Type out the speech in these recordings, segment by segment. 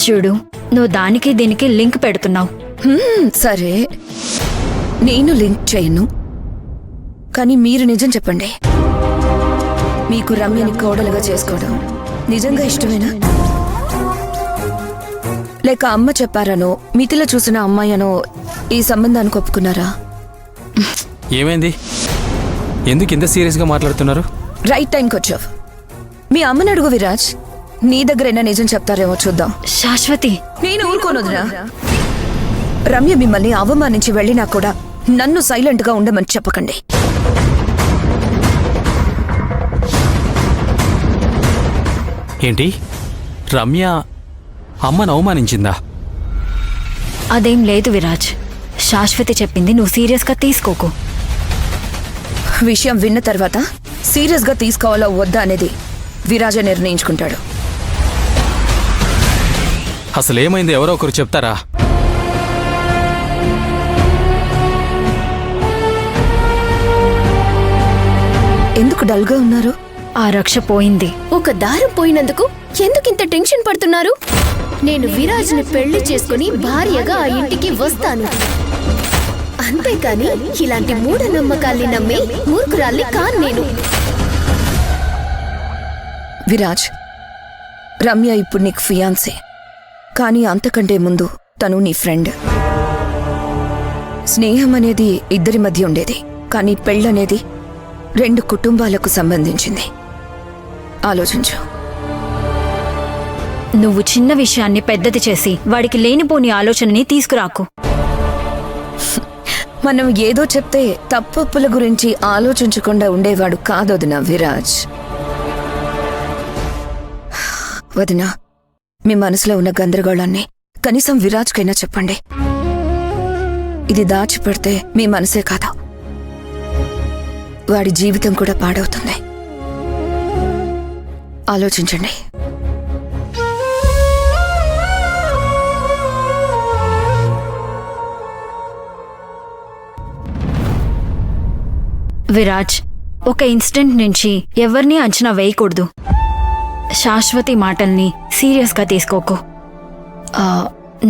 చూడు, నువ్వు దానికి దీనికి లింక్ పెడుతున్నావు. సరే, నేను లింక్ చేయను. కానీ మీరు నిజం చెప్పండి, మీకు రమ్యని కోడలుగా చేసుకోవడం నిజంగా ఇష్టమేనా? లేక అమ్మ చెప్పారనో, మితిలో చూసిన అమ్మాయనో ఈ సంబంధానికి ఒప్పుకున్నారా? ఏమైంది? ఎందుకు ఇంత సీరియస్గా మాట్లాడుతున్నారు? రైట్ టైంకి వచ్చావు. మీ అమ్మని అడుగు విరాజ్, నీ దగ్గరైనా నిజం చెప్తారేమో చూద్దాం. శాశ్వతి, నేను ఊరుకోనొద్దురా. రమ్య మిమ్మల్ని అవమానించి వెళ్ళినా కూడా నన్ను సైలెంట్గా ఉండమని చెప్పకండి. ఏంటి, రమ్య అమ్మను అవమానించిందా? అదేం లేదు విరాజ్. శాశ్వతి చెప్పింది నువ్వు సీరియస్గా తీసుకోకు. విషయం విన్న తర్వాత సీరియస్గా తీసుకోవాలో వద్దా అనేది విరాజ నిర్ణయించుకుంటాడు. అసలు ఏమైంది, ఎవరో ఒకరు చెప్తారా? ఎందుకు డల్గా ఉన్నారు? ఆ రక్ష పోయింది. ఒక దారం పోయినందుకు ఎందుకింత టెన్షన్ పడుతున్నారు? నేను విరాజ్ని పెళ్లి చేసుకుని భార్యగా ఆ ఇంటికి వస్తాను. అంతేకాని ఇలాంటి మూఢనమ్మకాల్ని నమ్మే మూర్ఖురాల్ని కాను నేను. విరాజ్, రమ్య ఇప్పుడు నీకు ఫియాన్సే, కానీ అంతకంటే ముందు తను నీ ఫ్రెండ్. స్నేహం అనేది ఇద్దరి మధ్య ఉండేది, కానీ పెళ్ళనేది 2 కుటుంబాలకు సంబంధించింది. ఆలోచించు. నువ్వు చిన్న విషయాన్ని పెద్దది చేసి వాడికి లేనిపోని ఆలోచనని తీసుకురాకు. మనం ఏదో చెప్తే తప్పొప్పుల గురించి ఆలోచించకుండా ఉండేవాడు కాదొదినా విరాజ్. వదినా, మీ మనసులో ఉన్న గందరగోళాన్ని కనీసం విరాజ్కైనా చెప్పండి. ఇది దాచిపెడితే మీ మనసే కాదు, వాడి జీవితం కూడా పాడవుతుంది. ఆలోచించండి. విరాజ్, ఒక ఇన్సిడెంట్ నుంచి ఎవరిని అంచనా వేయకూడదు. శాశ్వతి మాటల్ని సీరియస్గా తీసుకోకు.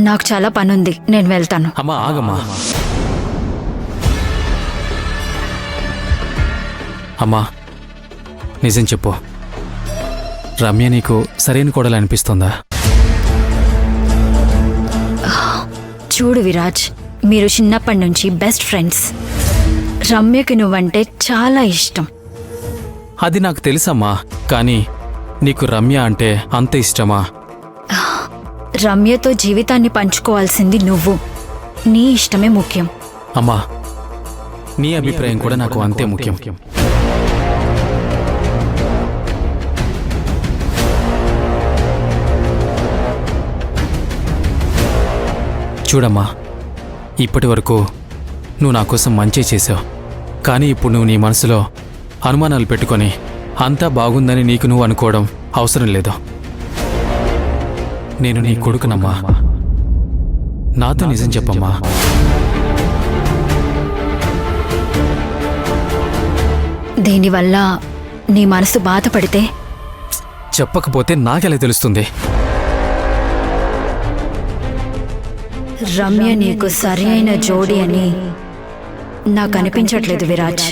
నాకు చాలా పనుంది, నేను వెళ్తాను. అమ్మా, ఆగమ్మా. అమ్మా, నిజం చెప్పు, రమ్య నీకు సరైన కోడలు అనిపిస్తుందా? చూడు విరాజ్, మీరు చిన్నప్పటి నుంచి బెస్ట్ ఫ్రెండ్స్. రమ్యకి నువ్వంటే చాలా ఇష్టం. అది నాకు తెలుసమ్మా, కానీ నీకు రమ్య అంటే అంత ఇష్టమా? రమ్యతో జీవితాన్ని పంచుకోవాల్సింది నువ్వు. నీ ఇష్టమే ముఖ్యం. అమ్మా, నీ అభిప్రాయం కూడా నాకు అంతే ముఖ్యం. చూడమ్మా, ఇప్పటి వరకు నువ్వు నా కోసం మంచి చేసావు, కానీ ఇప్పుడు నువ్వు నీ మనసులో అనుమానాలు పెట్టుకొని అంతా బాగుందని నీకు నువ్వు అనుకోవడం అవసరం లేదు. నేను నీ కొడుకునమ్మా, నాతో నిజం చెప్పమ్మా. దీనివల్ల నీ మనసు బాధపడితే? చెప్పకపోతే నాకెలా తెలుస్తుంది? రమ్య నీకు సరి అయిన జోడి అని నాకు అనిపించట్లేదు విరాజ్.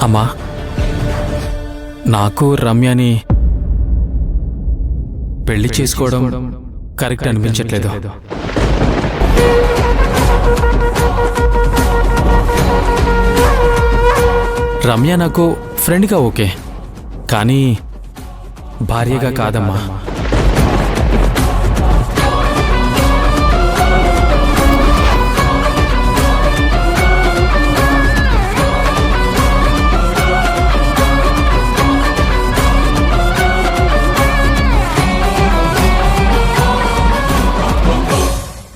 అమ్మా, నాకు రమ్యని పెళ్లి చేసుకోవడం కరెక్ట్ అనిపించట్లేదు. రమ్య నాకు ఫ్రెండ్గా ఓకే, కానీ భార్యగా కాదమ్మా.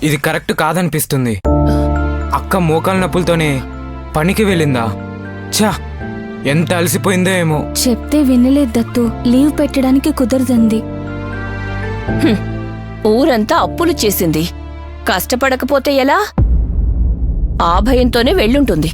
ఇది కరెక్ట్ కాదనిపిస్తుంది. అక్క మోకాల నొప్పులతోనే పనికి వెళ్ళిందా? ఛా, ఎంత అలసిపోయిందో ఏమో. చెప్తే వినలేదు దత్తు, లీవ్ పెట్టడానికి కుదరదంది. ఊరంతా అప్పులు చేసింది, కష్టపడకపోతే ఎలా? ఆ భయంతోనే వెళ్ళుంటుంది.